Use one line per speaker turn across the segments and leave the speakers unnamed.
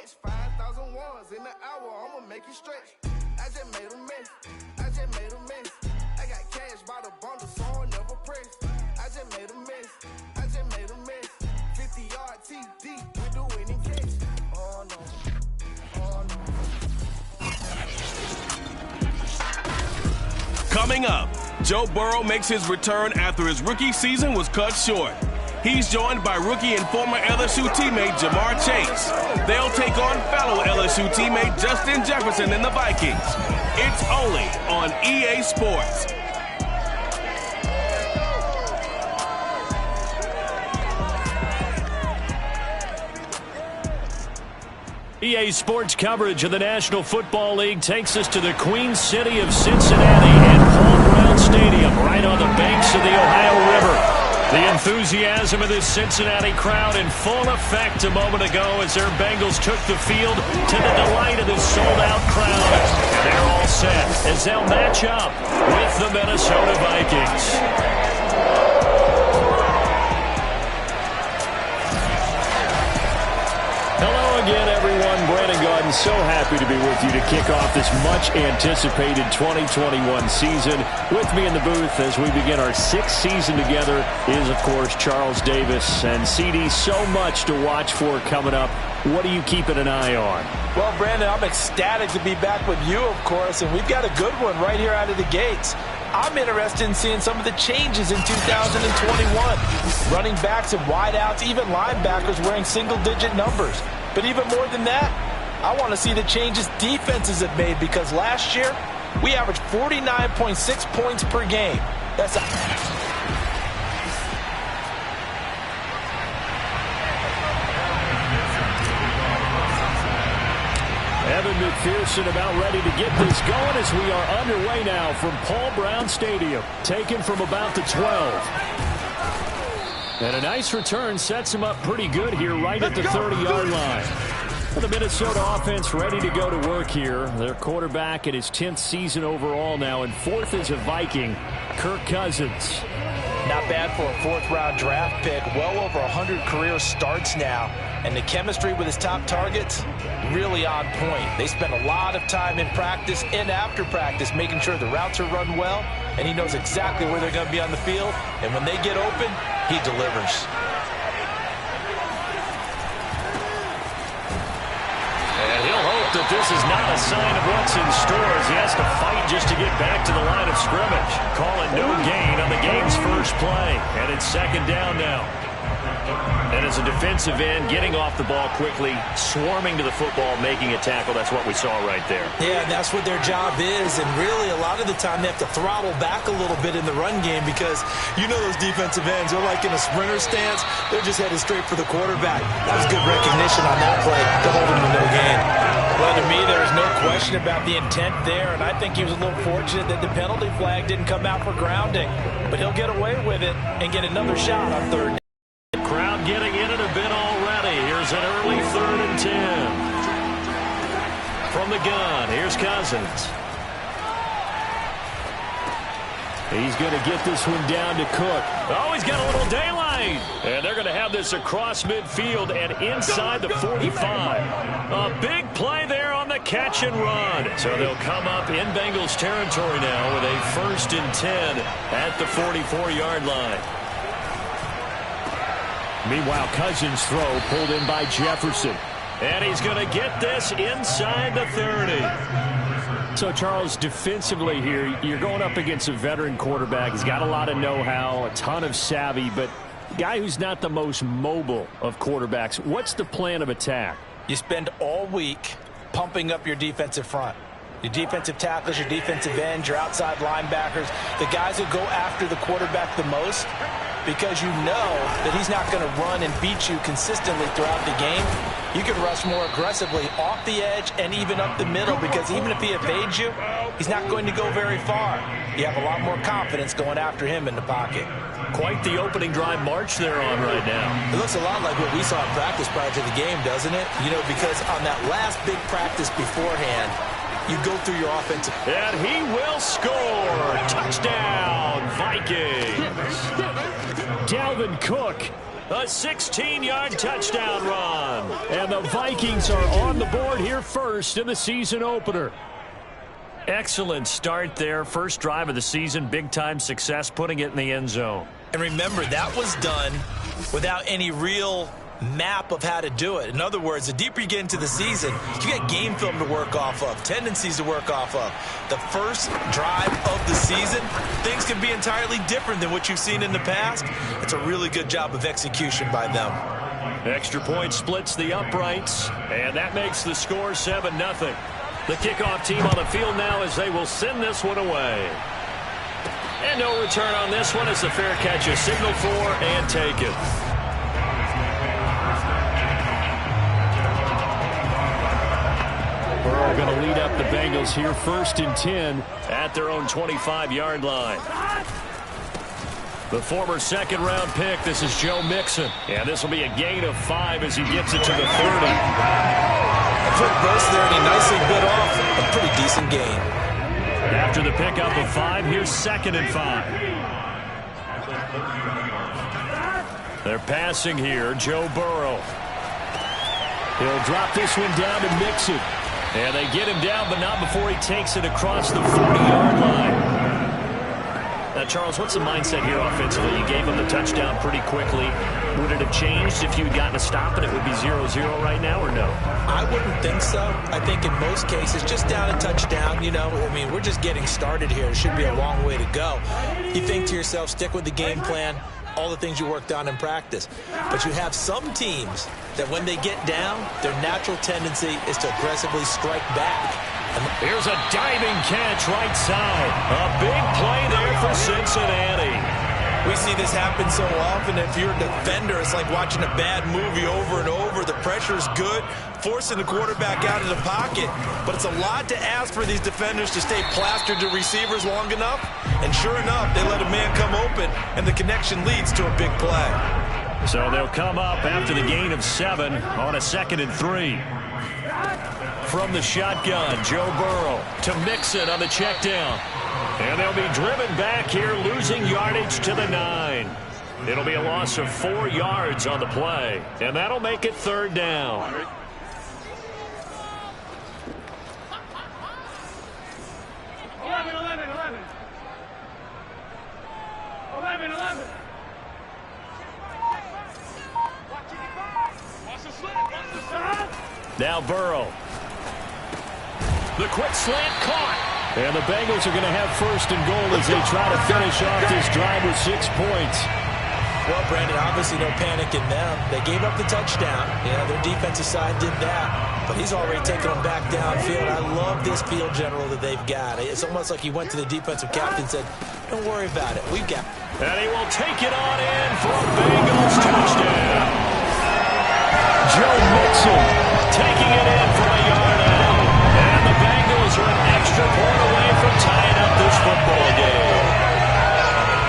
catch 5,000 ones in the hour, I'ma make it stretch. I just made a mess. I just made a mess. I got cash by the bundle, so I'll never press. I just made a mess. I just made a mess. 50-yard TD with the winning catch. Oh no. Oh no.
Coming up, Joe Burrow makes his return after his rookie season was cut short. He's joined by rookie and former LSU teammate Jamar Chase. They'll take on fellow LSU teammate Justin Jefferson and the Vikings. It's only on EA Sports.
EA Sports coverage of the National Football League takes us to the Queen City of Cincinnati and Paul Brown Stadium right on the banks of the Ohio River. The enthusiasm of this Cincinnati crowd in full effect a moment ago as their Bengals took the field to the delight of this sold-out crowd. And they're all set as they'll match up with the Minnesota Vikings. Again, everyone, Brandon Gaudin, so happy to be with you to kick off this much-anticipated 2021 season. With me in the booth as we begin our sixth season together is, of course, Charles Davis. And, CD, so much to watch for coming up. What are you keeping an eye on?
Well, Brandon, I'm ecstatic to be back with you, of course, and we've got a good one right here out of the gates. I'm interested in seeing some of the changes in 2021. Running backs and wideouts, even linebackers wearing single-digit numbers. But even more than that, I want to see the changes defenses have made because last year, we averaged 49.6 points per game. That's
Evan McPherson about ready to get this going as we are underway now from Paul Brown Stadium. Taken from about the 12. And a nice return sets him up pretty good here right at the 30-yard line. The Minnesota offense ready to go to work here. Their quarterback in his 10th season overall now, and fourth is a Viking, Kirk Cousins.
not bad for a fourth-round draft pick. Well over 100 career starts now. And the chemistry with his top targets, really on point. They spend a lot of time in practice and after practice making sure the routes are run well, and he knows exactly where they're going to be on the field. And when they get open, he delivers.
And he'll hope that this is not a sign of what's in store as he has to fight just to get back to the line of scrimmage. Call it no gain on the game's first play. And it's second down now. And as a defensive end, getting off the ball quickly, swarming to the football, making a tackle, that's what we saw right there.
Yeah, and that's what their job is. And really, a lot of the time, they have to throttle back a little bit in the run game because you know those defensive ends, they're like in a sprinter stance. They're just headed straight for the quarterback. That was good recognition on that play to hold him to no gain. Well, to me, there's no question about the intent there, and I think he was a little fortunate that the penalty flag didn't come out for grounding. But he'll get away with it and get another shot on third down.
Crowd getting in it a bit already. Here's an early 3rd and 10. From the gun, here's Cousins. He's going to get this one down to Cook. Oh, he's got a little daylight. And they're going to have this across midfield and inside the 45. A big play there on the catch and run. So they'll come up in Bengals territory now with a 1st and 10 at the 44-yard line. Meanwhile, Cousins' throw pulled in by Jefferson. And he's going to get this inside the 30. So, Charles, defensively here, you're going up against a veteran quarterback. He's got a lot of know-how, a ton of savvy, but a guy who's not the most mobile of quarterbacks. What's the plan of attack?
You spend all week pumping up your defensive front. Your defensive tackles, your defensive ends, your outside linebackers, the guys who go after the quarterback the most, because you know that he's not going to run and beat you consistently throughout the game. You can rush more aggressively off the edge and even up the middle, because even if he evades you, he's not going to go very far. You have a lot more confidence going after him in the pocket.
Quite the opening drive march they're on right now.
It looks a lot like what we saw in practice prior to the game, doesn't it? You know, because on that last big practice beforehand, you go through your offensive.
And he will score. Touchdown, Vikings. Dalvin Cook. A 16-yard touchdown run. And the Vikings are on the board here first in the season opener. Excellent start there. First drive of the season. Big-time success putting it in the end zone.
And remember, that was done without any real map of how to do it. In other words, the deeper you get into the season, you get game film to work off of, tendencies to work off of. The first drive of the season, things can be entirely different than what you've seen in the past. It's a really good job of execution by them.
Extra point splits the uprights, and that makes the score 7-0. The kickoff team on the field now as they will send this one away. And no return on this one as the fair catch is signaled for and taken. Burrow going to lead up the Bengals here 1st and 10 at their own 25-yard line. The former second-round pick, this is Joe Mixon. And this will be a gain of 5 as he gets it to the 30.
A foot burst there, and he nicely bit off a pretty decent gain.
After the pickup of 5, here's 2nd and 5. They're passing here, Joe Burrow. He'll drop this one down to Mixon. And they get him down, but not before he takes it across the 40-yard line. Now, Charles, what's the mindset here offensively? You gave him the touchdown pretty quickly. Would it have changed if you had gotten a stop and it would be 0-0 right now, or no?
I wouldn't think so. I think in most cases, just down a touchdown, you know, I mean, we're just getting started here. It should be a long way to go. You think to yourself, stick with the game plan, all the things you worked on in practice. But you have some teams that when they get down, their natural tendency is to aggressively strike back.
Here's a diving catch right side. A big play there for Cincinnati.
We see this happen so often. If you're a defender, it's like watching a bad movie over and over. The pressure's good, forcing the quarterback out of the pocket. But it's a lot to ask for these defenders to stay plastered to receivers long enough. And sure enough, they let a man come open, and the connection leads to a big play.
So they'll come up after the gain of 7 on a 2nd and 3. From the shotgun, Joe Burrow to Mixon on the check down. And they'll be driven back here, losing yardage to the 9. It'll be a loss of 4 yards on the play. And that'll make it 3rd down. Now Burrow. The quick slant caught. And the Bengals are going to have 1st and goal as they try to finish off this drive with 6 points.
Well, Brandon, obviously no panic in them. They gave up the touchdown. Yeah, their defensive side did that. But he's already taken them back downfield. I love this field general that they've got. It's almost like he went to the defensive captain and said, don't worry about it. We've got it.
And he will take it on in for a Bengals touchdown. Joe Mixon taking it in from a yard out. And the Bengals are an extra point away from tying up this football game.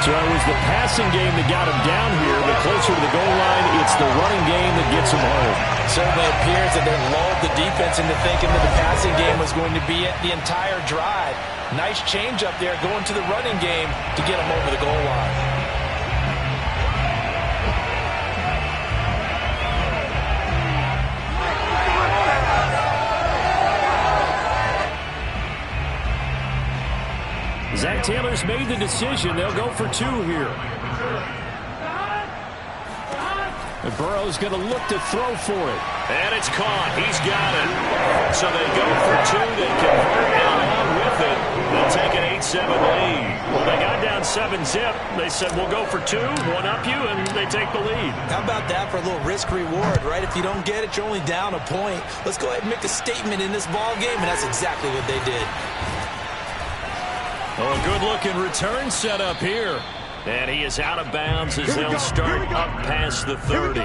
So it was the passing game that got him down here, but closer to the goal line, it's the running game that gets him home.
Certainly appears that they lulled the defense into thinking that the passing game was going to be it the entire drive. Nice change up there going to the running game to get him over the goal line.
Zach Taylor's made the decision. They'll go for 2 here. And Burrow's going to look to throw for it. And it's caught. He's got it. So they go for 2. They convert along with it. They'll take an 8-7 lead. Well, they got down 7-zip. They said, we'll go for 2, one up you, and they take the lead.
How about that for a little risk-reward, right? If you don't get it, you're only down a point. Let's go ahead and make a statement in this ball game, and that's exactly what they did.
Oh, a good-looking return set up here. And he is out of bounds as they'll start up past the 30.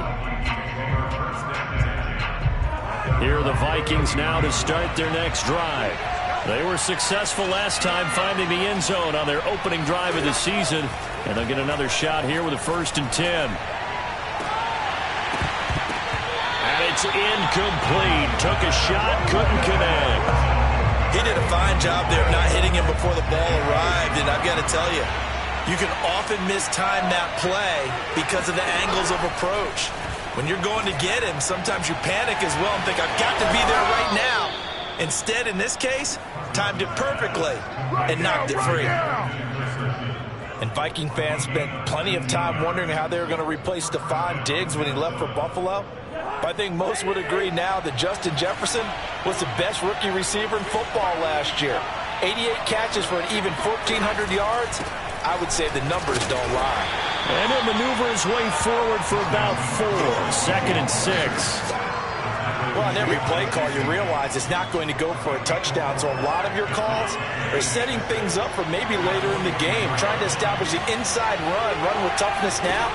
Here are the Vikings now to start their next drive. They were successful last time finding the end zone on their opening drive of the season. And they'll get another shot here with a 1st and 10. And it's incomplete. Took a shot, couldn't connect.
He did a fine job there not hitting him before the ball arrived, and I've got to tell you, You can often mistime that play because of the angles of approach. When you're going to get him, sometimes you panic as well and think, I've got to be there right now. Instead, in this case, timed it perfectly and knocked it free. And Viking fans spent plenty of time wondering how they were going to replace Stephon Diggs when he left for Buffalo. But I think most would agree now that Justin Jefferson was the best rookie receiver in football last year. 88 catches for an even 1,400 yards. I would say the numbers don't lie.
And he'll maneuver his way forward for about 4. 2nd and 6.
Well, on every play call, you realize it's not going to go for a touchdown. So a lot of your calls are setting things up for maybe later in the game, trying to establish the inside run with toughness now,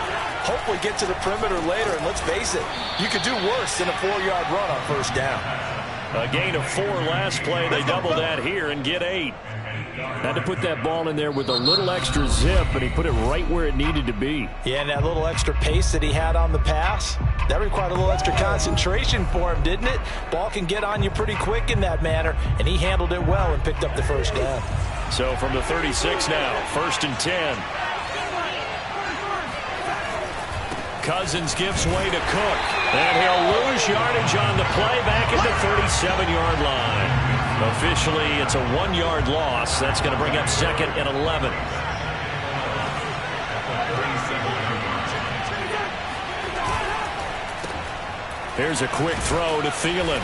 hopefully get to the perimeter later. And let's face it, you could do worse than a 4-yard run on first down.
A gain of 4 last play. They double that here and get 8. Had to put that ball in there with a little extra zip, and he put it right where it needed to be.
Yeah, and that little extra pace that he had on the pass, that required a little extra concentration for him, didn't it? Ball can get on you pretty quick in that manner, and he handled it well and picked up the first down.
So from the 36 now, 1st and 10. Cousins gives way to Cook, and he'll lose yardage on the play back at the 37-yard line. Officially, it's a 1-yard loss. That's going to bring up 2nd and 11. Here's a quick throw to Thielen.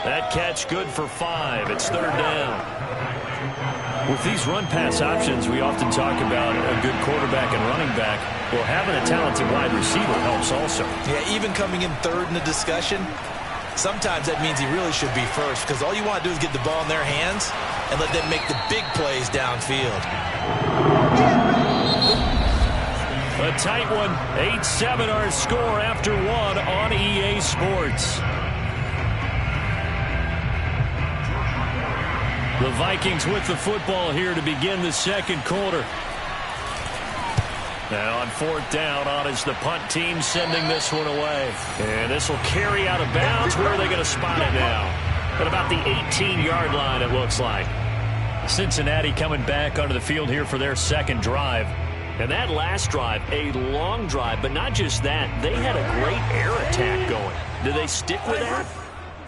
That catch good for 5. It's 3rd down. With these run-pass options, we often talk about a good quarterback and running back. Well, having a talented wide receiver helps also.
Yeah, even coming in 3rd in the discussion, sometimes that means he really should be first, because all you want to do is get the ball in their hands and let them make the big plays downfield.
A tight one. 8-7 our score after 1 on EA Sports. The Vikings with the football here to begin the 2nd quarter. Now on 4th down, on is the punt team sending this one away. And this will carry out of bounds. Where are they going to spot it now? At about the 18-yard line, it looks like. Cincinnati coming back onto the field here for their 2nd drive. And that last drive, a long drive, but not just that. They had a great air attack going. Do they stick with that?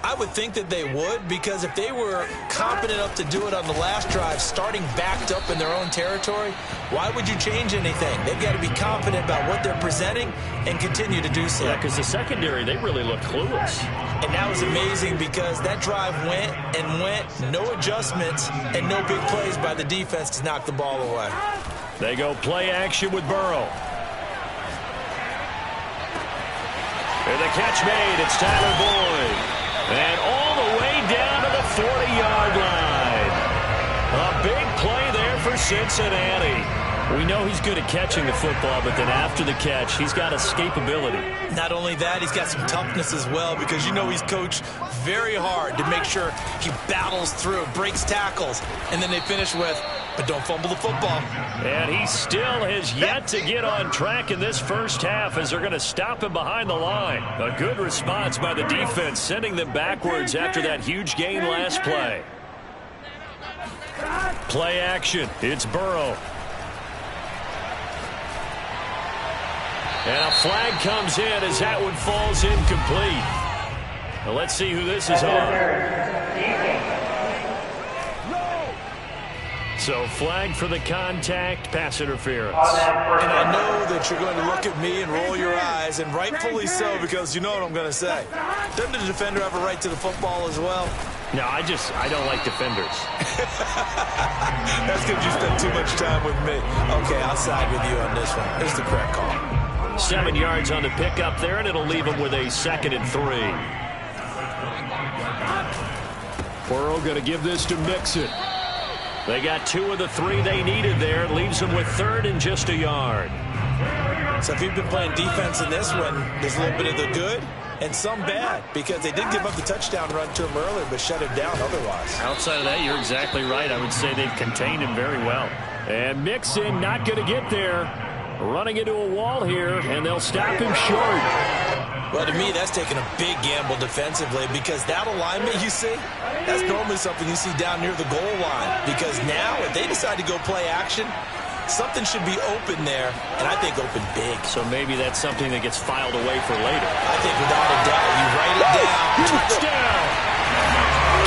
I would think that they would, because if they were competent enough to do it on the last drive, starting backed up in their own territory, why would you change anything? They've got to be confident about what they're presenting and continue to do so.
Yeah, because the secondary, they really look clueless.
And that was amazing, because that drive went and went, no adjustments and no big plays by the defense to knock the ball away.
They go play action with Burrow. And the catch made. It's Tyler Boyd. And all the way down to the 40-yard line. A big play there for Cincinnati. We know he's good at catching the football, but then after the catch, he's got escapability.
Not only that, he's got some toughness as well, because you know he's coached very hard to make sure he battles through, breaks tackles, and then they finish with, but don't fumble the football.
And he still has yet to get on track in this first half, as they're going to stop him behind the line. A good response by the defense, sending them backwards after that huge gain last play. Play action. It's Burrow. And a flag comes in as that one falls incomplete. Well, let's see who this is on. So flag for the contact, pass interference.
And I know that you're going to look at me and roll your eyes, and rightfully so, because you know what I'm going to say. Doesn't the defender have a right to the football as well?
No, I don't like defenders.
That's because you spent too much time with me. Okay, I'll side with you on this one. It's the correct call.
7 yards on the pickup there, and it'll leave them with a 2nd and 3. Burrow going to give this to Mixon. They got 2 of the 3 they needed there. It leaves them with 3rd and just a yard.
So if you've been playing defense in this one, there's a little bit of the good and some bad, because they did give up the touchdown run to him earlier, but shut him down otherwise.
Outside of that, you're exactly right. I would say they've contained him very well. And Mixon not going to get there. Running into a wall here, and they'll stop him short.
Well, to me, that's taking a big gamble defensively, because that alignment you see, that's normally something you see down near the goal line. Because now, if they decide to go play action, something should be open there, and I think open big.
So maybe that's something that gets filed away for later.
I think without a doubt, you write it down.
Touchdown!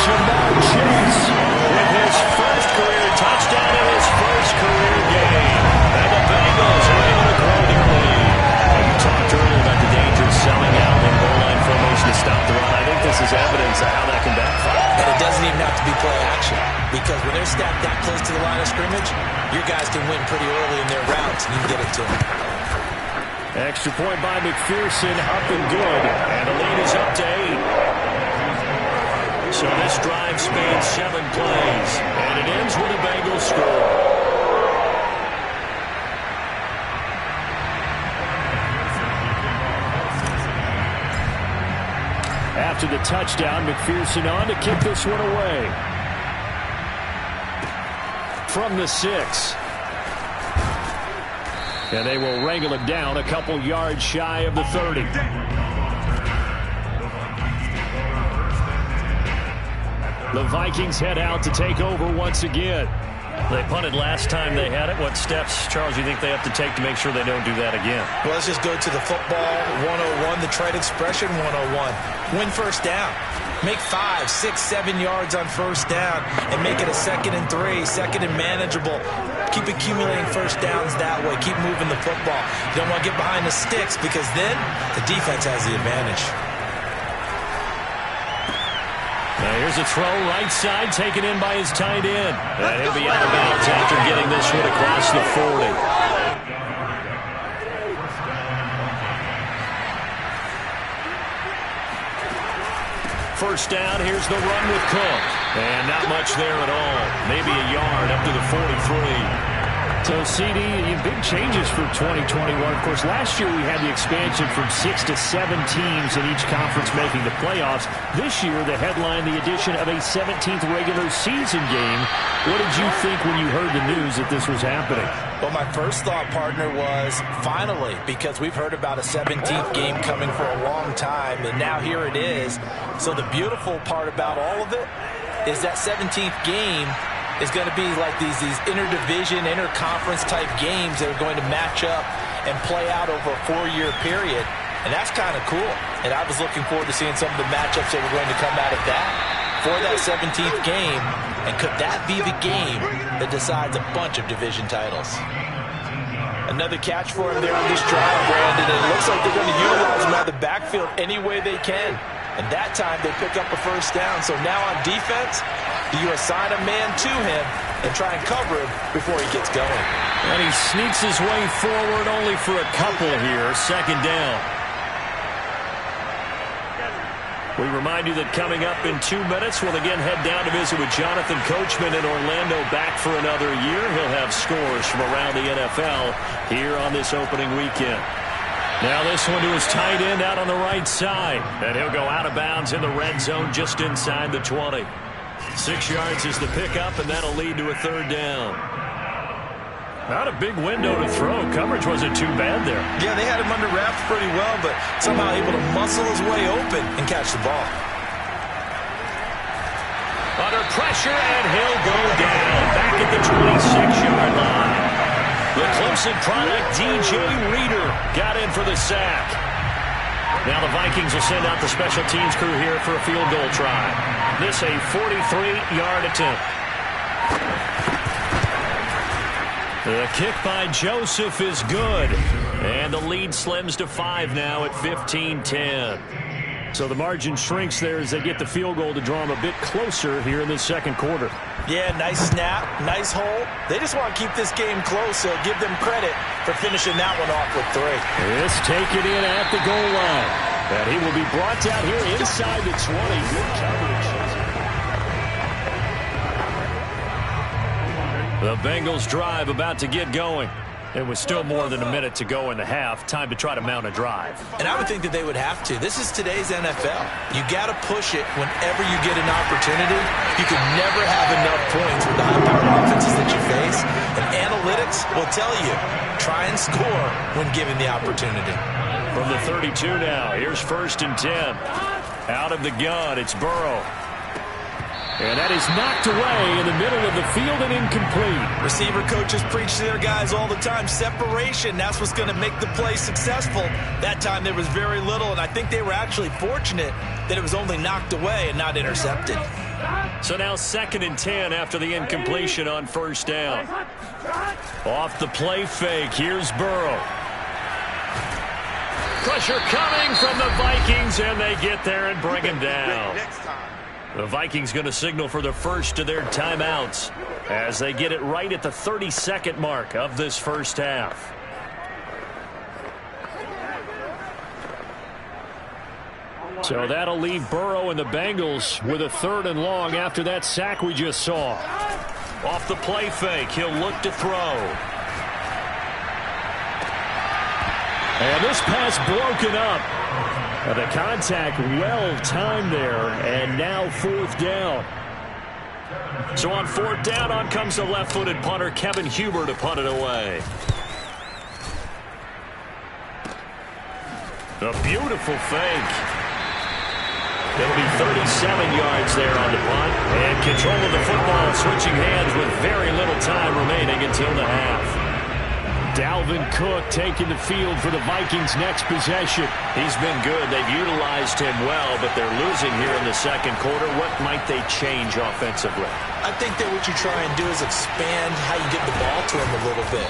Jamar Chase with his first career touchdown in his first career game. And the Bengals are able to grow their lead. You talked earlier about the danger of selling out in goal line formation to stop the run. I think this is evidence of how that can backfire.
And it doesn't even have to be play action, because when they're stacked that close to the line of scrimmage, your guys can win pretty early in their routes, and you can get it to them.
Extra point by McPherson, up and good. And the lead is up to 8. So this drive spans 7 plays, and it ends with a Bengals score. After the touchdown, McPherson on to kick this one away. From the 6. And they will wrangle it down a couple yards shy of the 30. The Vikings head out to take over once again. They punted last time they had it. What steps, Charles, do you think they have to take to make sure they don't do that again?
Well, let's just go to the football 101, the trade expression 101. Win first down. Make 5, 6, 7 yards on first down and make it a 2nd and 3, 2nd and manageable. Keep accumulating first downs that way. Keep moving the football. You don't want to get behind the sticks, because then the defense has the advantage.
Now here's a throw right side, taken in by his tight end. And he'll be out of bounds after getting this one across the 40. First down, here's the run with Cook. And not much there at all. Maybe a yard up to the 43. So, CD, big changes for 2021. Of course, last year we had the expansion from 6 to 7 teams in each conference making the playoffs. This year, the headline, the addition of a 17th regular season game. What did you think when you heard the news that this was happening?
Well, my first thought, partner, was finally, because we've heard about a 17th game coming for a long time, and now here it is. So the beautiful part about all of it is that 17th game is going to be like these interdivision, interconference type games that are going to match up and play out over a 4-year period. And that's kind of cool. And I was looking forward to seeing some of the matchups that were going to come out of that for that 17th game. And could that be the game that decides a bunch of division titles? Another catch for him there on this drive, Brandon. And it looks like they're going to utilize him out of the backfield any way they can. And that time they pick up a first down. So now on defense, do you assign a man to him and try and cover him before he gets going?
And he sneaks his way forward only for a couple here. Second down. We remind you that coming up in 2 minutes, we'll again head down to visit with Jonathan Coachman in Orlando, back for another year. He'll have scores from around the NFL here on this opening weekend. Now this one to his tight end out on the right side. And he'll go out of bounds in the red zone just inside the 20. 6 yards is the pickup, and that'll lead to a third down. Not a big window to throw. Coverage wasn't too bad there.
Yeah, they had him under wraps pretty well, but somehow able to muscle his way open and catch the ball.
Under pressure, and he'll go down. Back at the 26-yard line. The Clemson product, DJ Reader, got in for the sack. Now the Vikings will send out the special teams crew here for a field goal try. This a 43-yard attempt. The kick by Joseph is good. And the lead slims to 5 now at 15-10. So the margin shrinks there as they get the field goal to draw them a bit closer here in the second quarter.
Yeah, nice snap, nice hole. They just want to keep this game close, so give them credit for finishing that one off with 3.
This taken in at the goal line. And he will be brought down here inside the 20. Good coverage. The Bengals drive about to get going. It was still more than a minute to go in the half. Time to try to mount a drive.
And I would think that they would have to. This is today's NFL. You got to push it whenever you get an opportunity. You can never have enough points with the high-powered offenses that you face. And analytics will tell you, try and score when given the opportunity.
From the 32 now, here's 1st and 10. Out of the gun, it's Burrow. And that is knocked away in the middle of the field and incomplete.
Receiver coaches preach to their guys all the time. Separation, that's what's going to make the play successful. That time there was very little, and I think they were actually fortunate that it was only knocked away and not intercepted.
So now 2nd and 10 after the incompletion on first down. Off the play fake, here's Burrow. Pressure coming from the Vikings, and they get there and bring him down. The Vikings going to signal for the first of their timeouts as they get it right at the 30-second mark of this first half. So that'll leave Burrow and the Bengals with a 3rd and long after that sack we just saw. Off the play fake, he'll look to throw. And this pass broken up. The contact well timed there, and now 4th down. So on 4th down, on comes the left-footed punter, Kevin Huber, to punt it away. A beautiful fake. It'll be 37 yards there on the punt. And control of the football, switching hands with very little time remaining until the half. Dalvin Cook taking the field for the Vikings' next possession. He's been good. They've utilized him well, but they're losing here in the second quarter. What might they change offensively?
I think that what you try and do is expand how you get the ball to him a little bit.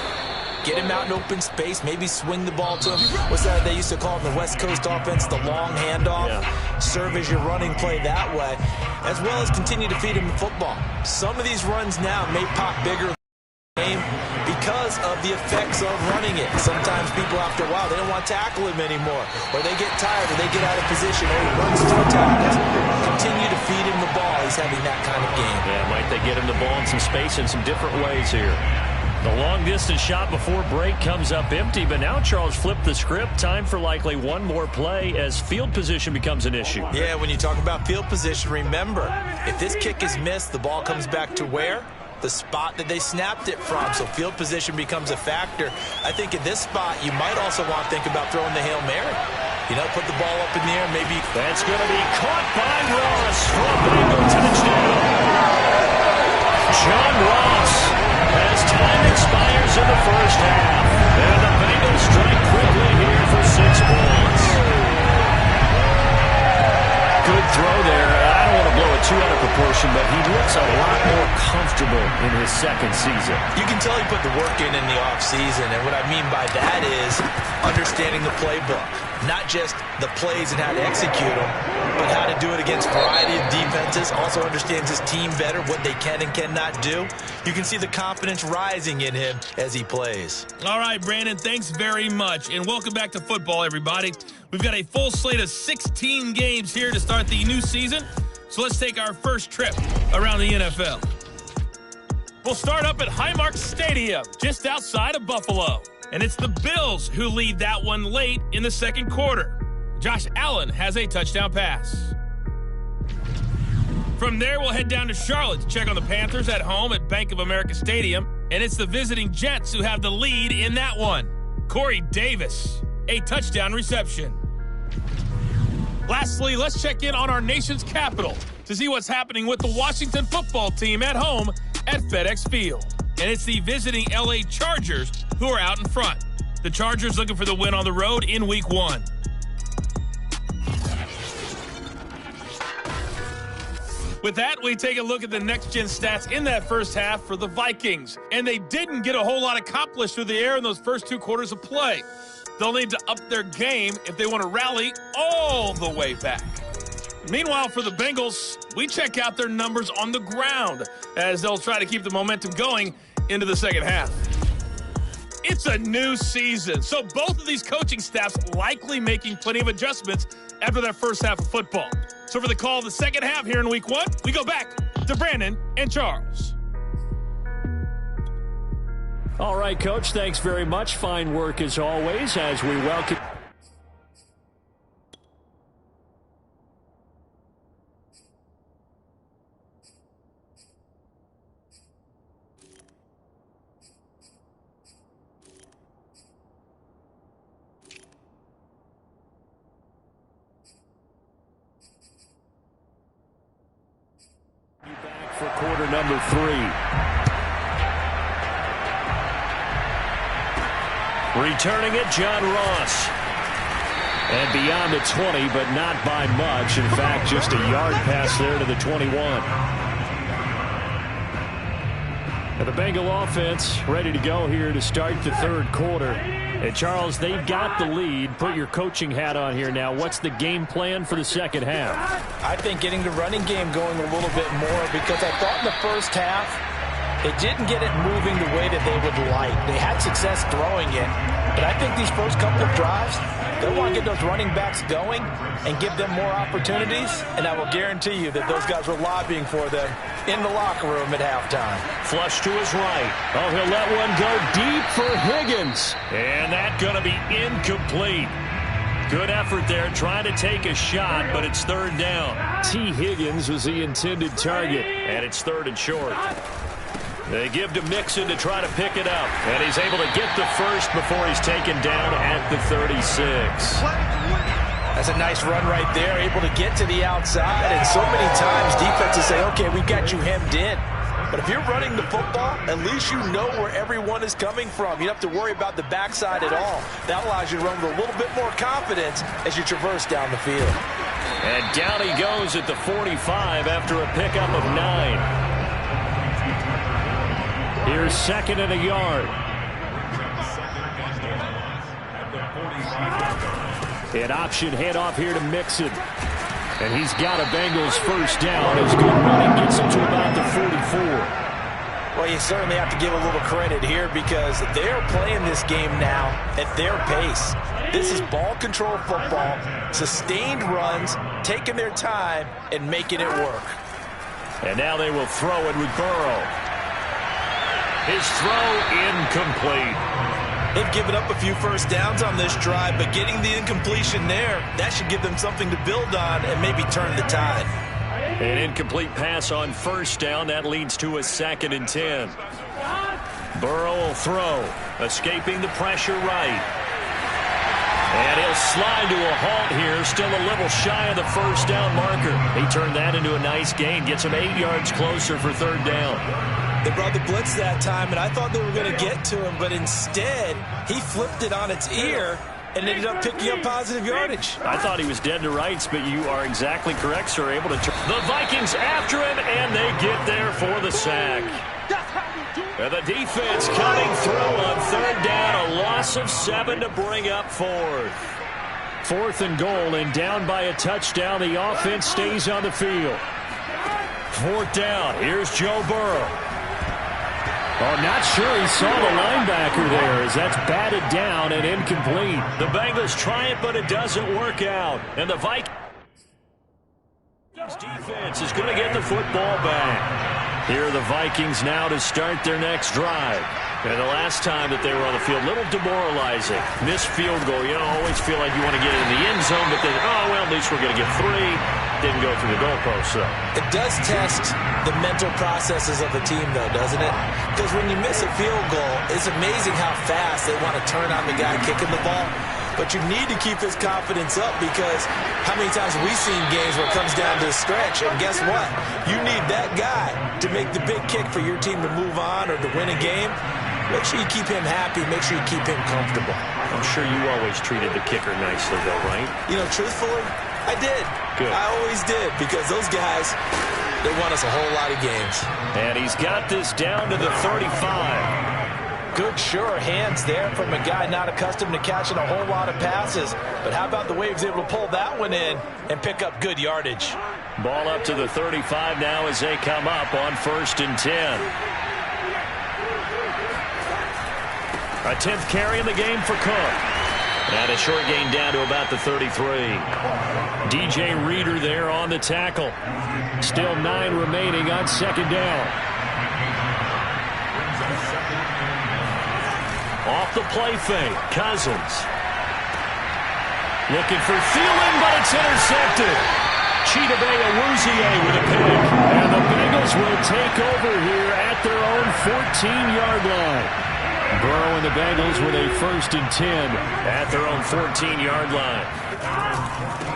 Get him out in open space, maybe swing the ball to him. What's that they used to call in the West Coast offense, the long handoff? Yeah. Serve as your running play that way, as well as continue to feed him the football. Some of these runs now may pop bigger game because of the effects of running it. Sometimes people, after a while, they don't want to tackle him anymore, or they get tired, or they get out of position, or he runs through tackles. Continue to feed him the ball. He's having that kind of game.
Yeah, might they get him the ball in some space in some different ways here. The long-distance shot before break comes up empty, but now Charles flipped the script. Time for likely one more play as field position becomes an issue.
Yeah, when you talk about field position, remember, if this kick is missed, the ball comes back to where? The spot that they snapped it from. So field position becomes a factor. I think in this spot, you might also want to think about throwing the Hail Mary. You know, put the ball up in the air, maybe.
That's going to be caught by Ross for a Bengal touchdown. John Ross, as time expires in the first half. And the Bengals strike quickly here for 6 points. Good throw there. I don't want to blow it too out of proportion, but he looks a lot more comfortable in his second season.
You can tell he put the work in the offseason, and what I mean by that is understanding the playbook. Not just the plays and how to execute them, but how to do it against a variety of defenses. Also understands his team better, what they can and cannot do. You can see the confidence rising in him as he plays.
All right, Brandon, thanks very much, and welcome back to football, everybody. We've got a full slate of 16 games here to start the new season, so let's take our first trip around the NFL. We'll start up at Highmark Stadium, just outside of Buffalo. And it's the Bills who lead that one late in the second quarter. Josh Allen has a touchdown pass. From there, we'll head down to Charlotte to check on the Panthers at home at Bank of America Stadium. And it's the visiting Jets who have the lead in that one. Corey Davis, a touchdown reception. Lastly, let's check in on our nation's capital to see what's happening with the Washington football team at home at FedEx Field. And it's the visiting LA Chargers who are out in front. The Chargers looking for the win on the road in Week 1. With that, we take a look at the next-gen stats in that first half for the Vikings. And they didn't get a whole lot accomplished through the air in those first 2 quarters of play. They'll need to up their game if they want to rally all the way back. Meanwhile, for the Bengals, we check out their numbers on the ground as they'll try to keep the momentum going into the second half. It's a new season, so both of these coaching staffs likely making plenty of adjustments after that first half of football. So for the call of the second half here in Week 1, we go back to Brandon and Charles.
All right, Coach, thanks very much. Fine work as always as we welcome... for quarter number 3. Returning it, John Ross. And beyond the 20, but not by much. In fact, just a yard pass there to the 21. And the Bengal offense ready to go here to start the third quarter. And Charles, they've got the lead. Put your coaching hat on here now. What's the game plan for the second half?
I think getting the running game going a little bit more, because I thought in the first half they didn't get it moving the way that they would like. They had success throwing it, but I think these first couple of drives, they want to get those running backs going and give them more opportunities, and I will guarantee you that those guys were lobbying for them in the locker room at halftime.
Flush to his right. Oh, he'll let one go deep for Higgins. And that's going to be incomplete. Good effort there, trying to take a shot, but it's third down. T. Higgins was the intended target, and it's third and short. They give to Mixon to try to pick it up, and he's able to get the first before he's taken down at the 36.
That's a nice run right there, able to get to the outside, and so many times defenses say, okay, we've got you hemmed in. But if you're running the football, at least you know where everyone is coming from. You don't have to worry about the backside at all. That allows you to run with a little bit more confidence as you traverse down the field.
And down he goes at the 45 after a pickup of 9. Here's second and a yard. An option handoff here to Mixon. And he's got a Bengals first down. His good running gets him to about the 44.
Well, you certainly have to give a little credit here because they're playing this game now at their pace. This is ball control football, sustained runs, taking their time and making it work.
And now they will throw it with Burrow. His throw incomplete.
They've given up a few first downs on this drive, but getting the incompletion there, that should give them something to build on and maybe turn the tide.
An incomplete pass on first down. That leads to a 2nd and 10. Burrow will throw, escaping the pressure right. And he'll slide to a halt here, still a little shy of the first down marker. He turned that into a nice gain, gets him 8 yards closer for third down.
They brought the blitz that time, and I thought they were going to get to him, but instead, he flipped it on its ear and ended up picking up positive yardage.
I thought he was dead to rights, but you are exactly correct, sir. Able to the Vikings after him, and they get there for the sack. And the defense coming through on third down, a loss of 7 to bring up fourth. 4th and goal, and down by a touchdown. The offense stays on the field. 4th down. Here's Joe Burrow. Oh, not sure he saw the linebacker there as that's batted down and incomplete. The Bengals try it, but it doesn't work out. And the Vikings defense is going to get the football back. Here are the Vikings now to start their next drive. And the last time that they were on the field, a little demoralizing. Missed field goal. You don't always feel like you want to get it in the end zone, but then, oh, well, at least we're going to get 3. Didn't go through the goalpost, so.
It does test the mental processes of a team, though, doesn't it? Because when you miss a field goal, it's amazing how fast they want to turn on the guy kicking the ball. But you need to keep his confidence up because how many times have we seen games where it comes down to a stretch, and guess what? You need that guy to make the big kick for your team to move on or to win a game. Make sure you keep him happy. Make sure you keep him comfortable.
I'm sure you always treated the kicker nicely, though, right?
You know, truthfully, I did.
Good.
I always did because those guys, they won us a whole lot of games.
And he's got this down to the 35.
Good, sure hands there from a guy not accustomed to catching a whole lot of passes. But how about the way he was able to pull that one in and pick up good yardage?
Ball up to the 35 now as they come up on 1st and 10. A 10th carry in the game for Cook. And a short gain down to about the 33. DJ Reader there on the tackle. Still 9 remaining on 2nd down. Off the play fake, Cousins. Looking for Thielen, but it's intercepted. Chidobe Awuzie with a pick. And the Bengals will take over here at their own 14-yard line. Burrow and the Bengals with a 1st and 10 at their own 14-yard line.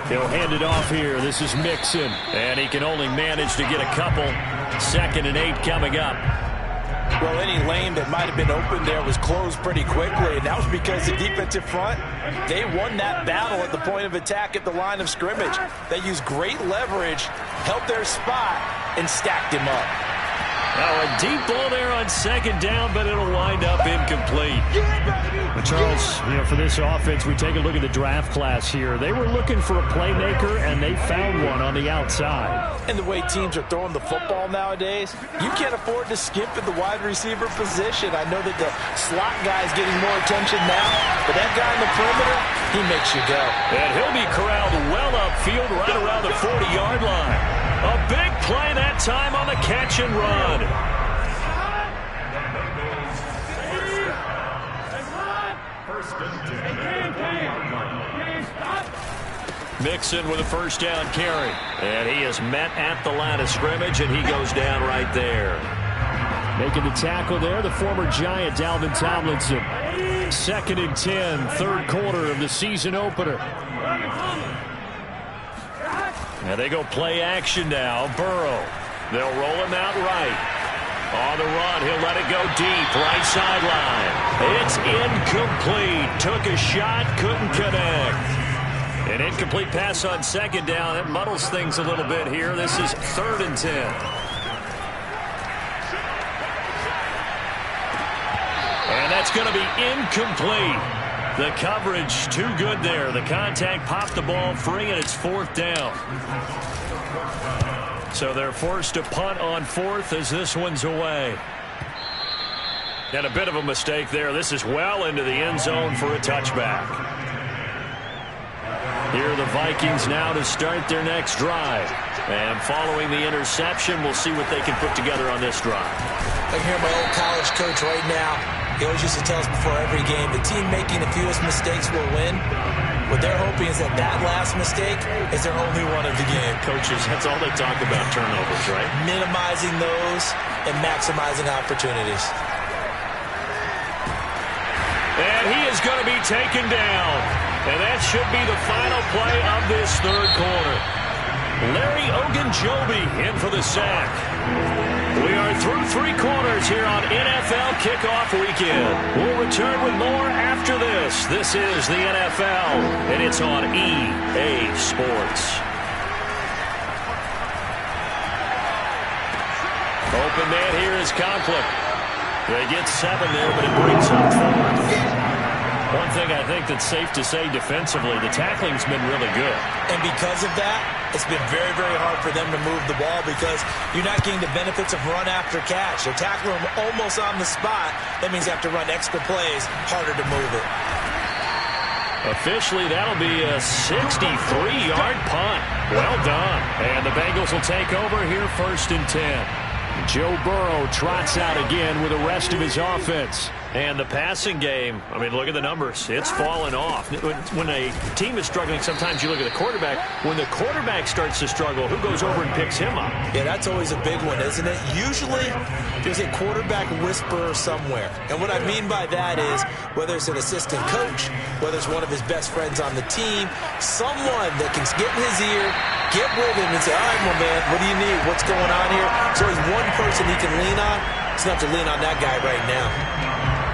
He'll hand it off here. This is Mixon, and he can only manage to get a couple. 2nd and 8 coming up.
Well, any lane that might have been open there was closed pretty quickly, and that was because the defensive front, they won that battle at the point of attack at the line of scrimmage. They used great leverage, held their spot, and stacked him up.
Now a deep ball there on 2nd down, but it'll wind up incomplete. But Charles, for this offense, we take a look at the draft class here. They were looking for a playmaker, and they found one on the outside.
And the way teams are throwing the football nowadays, you can't afford to skimp at the wide receiver position. I know that the slot guy is getting more attention now, but that guy in the perimeter, he makes you go.
And he'll be corralled well upfield right around the 40-yard line. A big play that time on the catch and run. Mixon with a 1st down carry. And he is met at the line of scrimmage, and he goes down right there. Making the tackle there, the former Giant, Dalvin Tomlinson. 2nd and 10, 3rd quarter of the season opener. And they go play action now. Burrow. They'll roll him out right. On the run, he'll let it go deep. Right sideline. It's incomplete. Took a shot, couldn't connect. An incomplete pass on 2nd down. That muddles things a little bit here. This is 3rd and 10. And that's going to be incomplete. The coverage too good there. The contact popped the ball free, and it's 4th down. So they're forced to punt on 4th as this one's away. And a bit of a mistake there. This is well into the end zone for a touchback. Here are the Vikings now to start their next drive. And following the interception, we'll see what they can put together on this drive.
I can hear my old college coach right now. He always used to tell us before every game, the team making the fewest mistakes will win. What they're hoping is that last mistake is their only one of the game.
Coaches, that's all they talk about, turnovers, right?
Minimizing those and maximizing opportunities.
And he is going to be taken down. And that should be the final play of this 3rd quarter. Larry Ogunjobi in for the sack. We are through 3 quarters here on NFL Kickoff Weekend. We'll return with more after this. This is the NFL, and it's on EA Sports. Open man here is Conklin. They get 7 there, but it brings up 4. One thing I think that's safe to say defensively, the tackling's been really good.
And because of that, it's been very, very hard for them to move the ball because you're not getting the benefits of run after catch. They're tackling them almost on the spot. That means you have to run extra plays, harder to move it.
Officially, that'll be a 63-yard punt. Well done. And the Bengals will take over here 1st and 10. Joe Burrow trots out again with the rest of his offense. And the passing game, I mean, look at the numbers. It's fallen off. When a team is struggling, sometimes you look at the quarterback. When the quarterback starts to struggle, who goes over and picks him up?
Yeah, that's always a big one, isn't it? Usually, there's a quarterback whisperer somewhere. And what I mean by that is, whether it's an assistant coach, whether it's one of his best friends on the team, someone that can get in his ear, get with him and say, all right, my man, what do you need? What's going on here? So there's one person he can lean on. He's going to have to lean on that guy right now.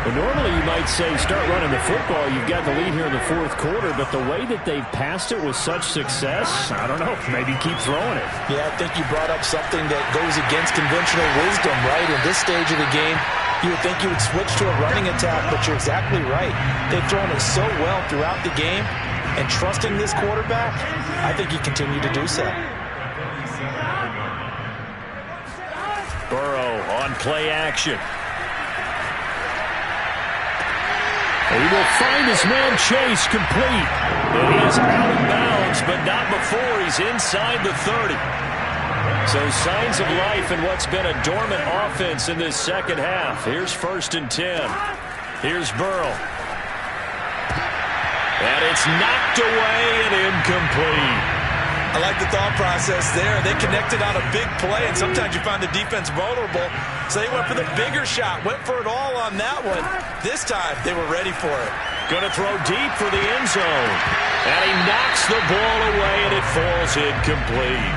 Well, normally you might say start running the football. You've got the lead here in the 4th quarter, but the way that they've passed it with such success, I don't know, maybe keep throwing it.
Yeah, I think you brought up something that goes against conventional wisdom, right? In this stage of the game, you would think you would switch to a running attack, but you're exactly right. They've thrown it so well throughout the game, and trusting this quarterback, I think you continue to do so.
Burrow on play action. He will find his man Chase complete. And he is out of bounds, but not before he's inside the 30. So signs of life in what's been a dormant offense in this 2nd half. Here's 1st and 10. Here's Burrow. And it's knocked away and incomplete.
I like the thought process there. They connected on a big play, and sometimes you find the defense vulnerable. So they went for the bigger shot, went for it all on that one. This time, they were ready for it.
Going to throw deep for the end zone. And he knocks the ball away, and it falls incomplete.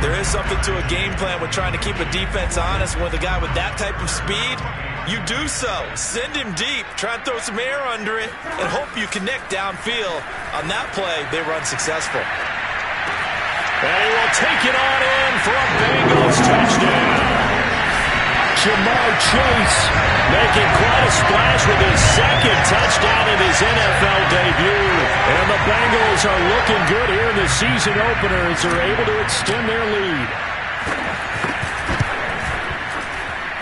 There is something to a game plan with trying to keep a defense honest. With a guy with that type of speed, you do so. Send him deep. Try and throw some air under it and hope you connect downfield. On that play, they were unsuccessful.
And he will take it on in for a Bengals touchdown. Jamar Chase making quite a splash with his second touchdown in his NFL debut. And the Bengals are looking good here in the season opener as they're able to extend their lead.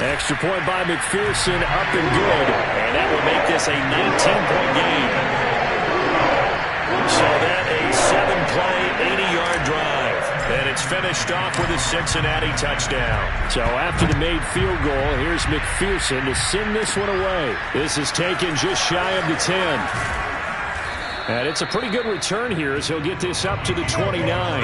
Extra point by McPherson, up and good. And that will make this a 19-point game. So then a 7-play, 80-yard drive. And it's finished off with a Cincinnati touchdown. So after the made field goal, here's McPherson to send this one away. This is taken just shy of the 10. And it's a pretty good return here as he'll get this up to the 29.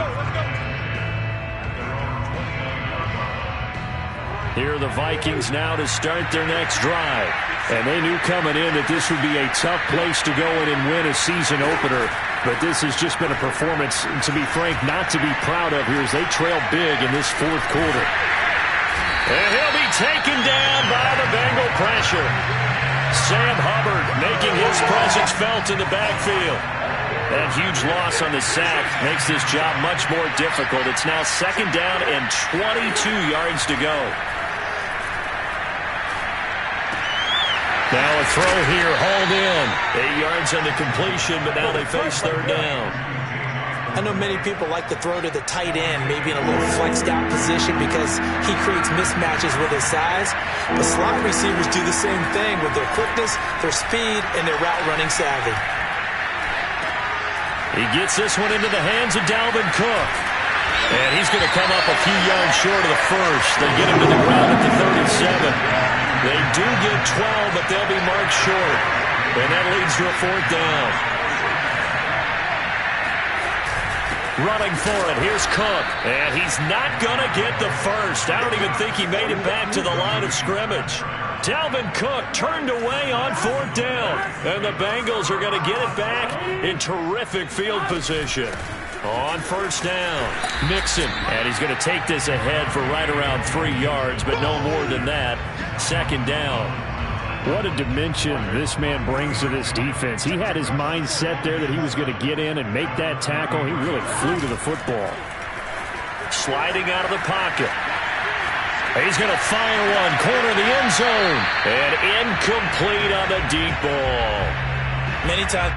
Here are the Vikings now to start their next drive. And they knew coming in that this would be a tough place to go in and win a season opener. But this has just been a performance, to be frank, not to be proud of here as they trail big in this fourth quarter. And he'll be taken down by the Bengal pressure. Sam Hubbard making his presence felt in the backfield. That huge loss on the sack makes this job much more difficult. It's now second down and 22 yards to go. Now a throw here, hauled in. 8 yards on the completion, but now they face third down.
I know many people like to throw to the tight end, maybe in a little flexed out position because he creates mismatches with his size. But slot receivers do the same thing with their quickness, their speed, and their route running savvy.
He gets this one into the hands of Dalvin Cook. And he's going to come up a few yards short of the first. They get him to the ground at the 37. They do get 12, but they'll be marked short. And that leads to a fourth down. Running for it, here's Cook. And he's not going to get the first. I don't even think he made it back to the line of scrimmage. Dalvin Cook turned away on fourth down. And the Bengals are going to get it back in terrific field position. On first down, Mixon. And he's going to take this ahead for right around 3 yards, but no more than that. Second down. What a dimension this man brings to this defense. He had his mind set there that he was going to get in and make that tackle. He really flew to the football. Sliding out of the pocket. He's going to fire one, corner of the end zone. And incomplete on the deep ball.
Many times.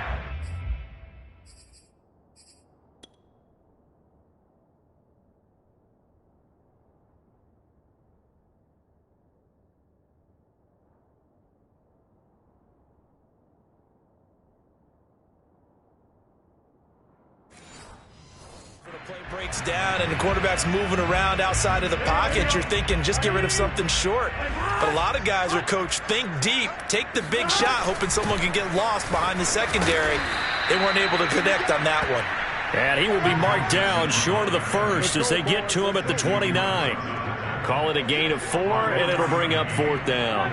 Breaks down and the quarterback's moving around outside of the pocket. You're thinking just get rid of something short. But a lot of guys are coached, think deep, take the big shot, hoping someone can get lost behind the secondary. They weren't able to connect on that one.
And he will be marked down short of the first as they get to him at the 29. Call it a gain of 4, and it'll bring up fourth down.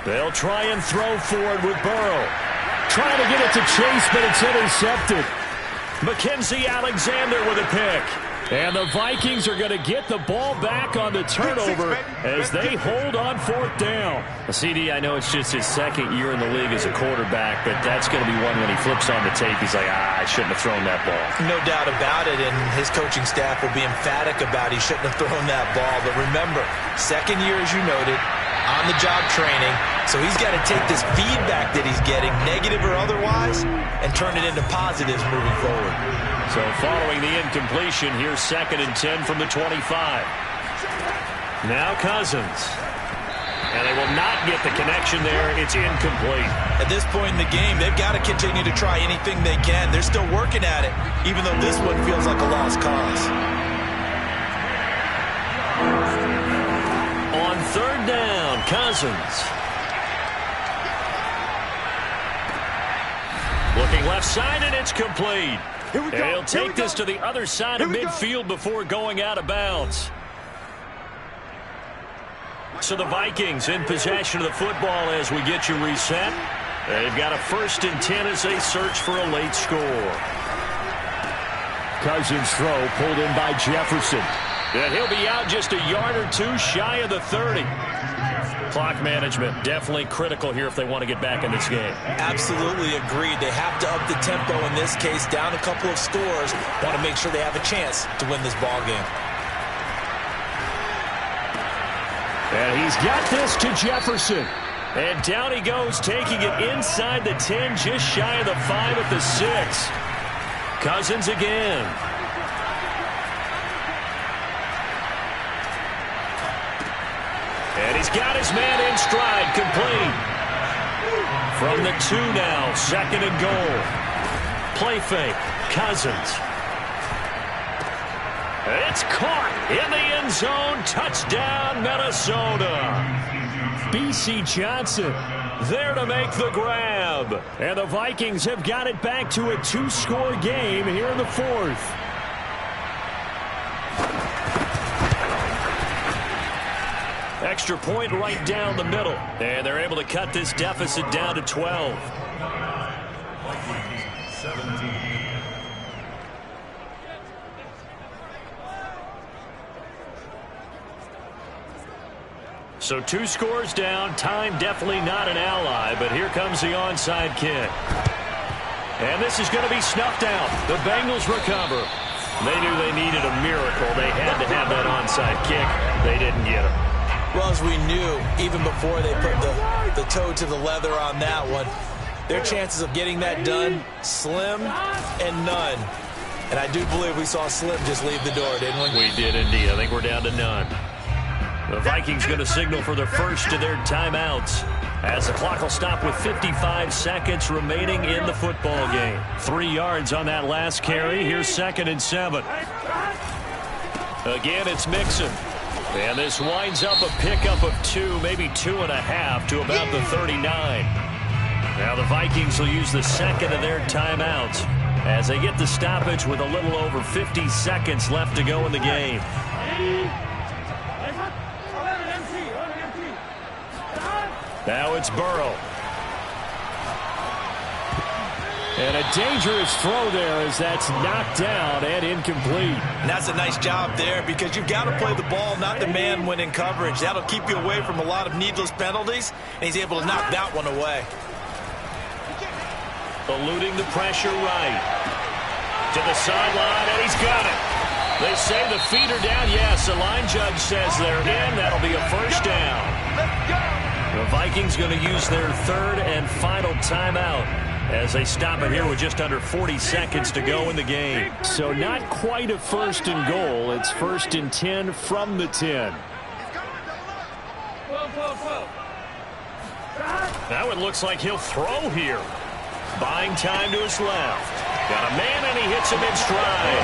They'll try and throw forward with Burrow. Trying to get it to Chase, but it's intercepted. Mackenzie Alexander with a pick. And the Vikings are going to get the ball back on the turnover as they hold on fourth down. CD, I know it's just his second year in the league as a quarterback, but that's going to be one when he flips on the tape. He's like, I shouldn't have thrown that ball.
No doubt about it, and his coaching staff will be emphatic about he shouldn't have thrown that ball. But remember, second year, as you noted, on-the-job training, so he's got to take this feedback that he's getting, negative or otherwise, and turn it into positives moving forward.
So following the incompletion, here's second and 10 from the 25. Now Cousins. And they will not get the connection there. It's incomplete.
At this point in the game, they've got to continue to try anything they can. They're still working at it, even though this one feels like a lost cause. On third down, Cousins.
Looking left side, and it's complete. And he'll take this to the other side of midfield before going out of bounds. So the Vikings in possession of the football as we get you reset. They've got a 1st and 10 as they search for a late score.
Cousins throw pulled in by Jefferson.
And he'll be out just a yard or two shy of the 30. Clock management definitely critical here if they want to get back in this game.
Absolutely agreed. They have to up the tempo in this case, down a couple of scores. Want to make sure they have a chance to win this ball game.
And he's got this to Jefferson.
And down he goes, taking it inside the 10, just shy of the 5 at the 6. Cousins again. And he's got his man in stride, complete. From the 2 now, 2nd and goal. Play fake, Cousins. It's caught in the end zone. Touchdown, Minnesota.
B.C. Johnson
there to make the grab.
And the Vikings have got it back to a 2-score game here in the 4th.
Extra point right down the middle. And they're able to cut this deficit down to 12. So 2 scores down. Time definitely not an ally, but here comes the onside kick. And this is going to be snuffed out. The Bengals recover. They knew they needed a miracle. They had to have that onside kick. They didn't get it.
Well, as we knew, even before they put the toe to the leather on that one, their chances of getting that done, slim and none. And I do believe we saw Slim just leave the door, didn't we?
We did indeed. I think we're down to none. The Vikings going to signal for the first of their timeouts as the clock will stop with 55 seconds remaining in the football game. 3 yards on that last carry. Here's 2nd and 7. Again, it's Mixon. And this winds up a pickup of 2, maybe 2.5 to about the 39. Now the Vikings will use the 2nd of their timeouts as they get the stoppage with a little over 50 seconds left to go in the game. Now it's Burrow.
And a dangerous throw there as that's knocked down and incomplete.
And that's a nice job there because you've got to play the ball, not the man when in coverage. That'll keep you away from a lot of needless penalties, and he's able to knock that one away.
Eluding the pressure right. To the sideline, and he's got it. They say the feet are down. Yes, the line judge says they're in. That'll be a first down. The Vikings going to use their 3rd and final timeout as they stop it here with just under 40 seconds to go in the game.
So not quite a 1st and goal. It's 1st and 10 from the 10.
Now it looks like he'll throw here. Buying time to his left. Got a man, and he hits him in stride.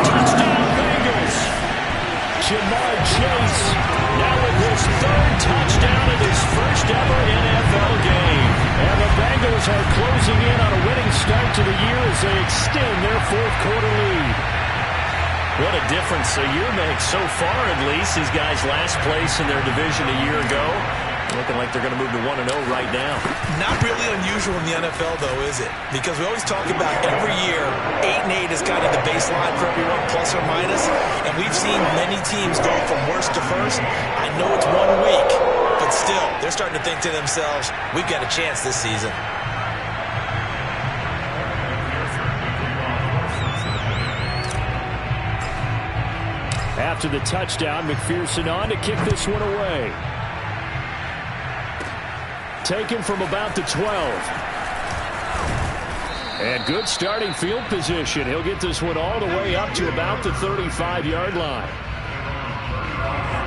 Touchdown, Bengals.
Jamar Chase
now with his 3rd touchdown in his first ever NFL game.
And the Bengals are closing in on a winning start to the year as they extend their 4th quarter lead.
What a difference a year makes so far, at least. These guys last place in their division a year ago. Looking like they're going to move to 1-0 right now.
Not really unusual in the NFL, though, is it? Because we always talk about every year, 8-8 is kind of the baseline for everyone, plus or minus. And we've seen many teams go from worst to first. I know it's 1 week, but still, they're starting to think to themselves, we've got a chance this season.
After the touchdown, McPherson on to kick this one away. Taken from about the 12. And good starting field position. He'll get this one all the way up to about the 35-yard line.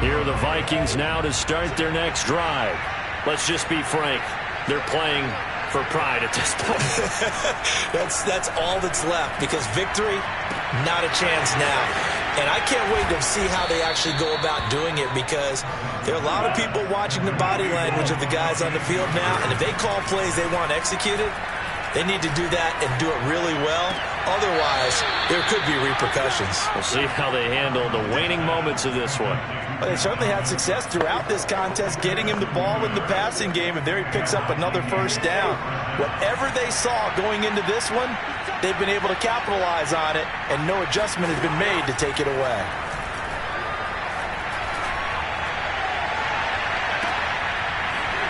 Here are the Vikings now to start their next drive. Let's just be frank. They're playing for pride at this point.
That's all that's left because victory, not a chance now. And I can't wait to see how they actually go about doing it because there are a lot of people watching the body language of the guys on the field now. And if they call plays they want executed, They need to do that and do it really well. Otherwise, there could be repercussions.
We'll see how they handle the waning moments of this one.
Well, they certainly had success throughout this contest, getting him the ball in the passing game, and there he picks up another first down. Whatever they saw going into this one, they've been able to capitalize on it, and no adjustment has been made to take it away.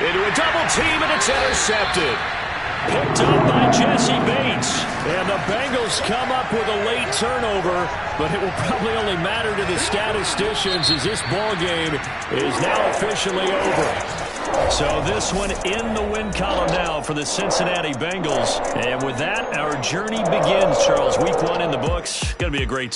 Into a double team, and it's intercepted. Picked up by Jesse Bates. And the Bengals come up with a late turnover, but it will probably only matter to the statisticians as this ball game is now officially over. So this one in the win column now for the Cincinnati Bengals. And with that, our journey begins, Charles. Week 1 in the books. Going to be a great season.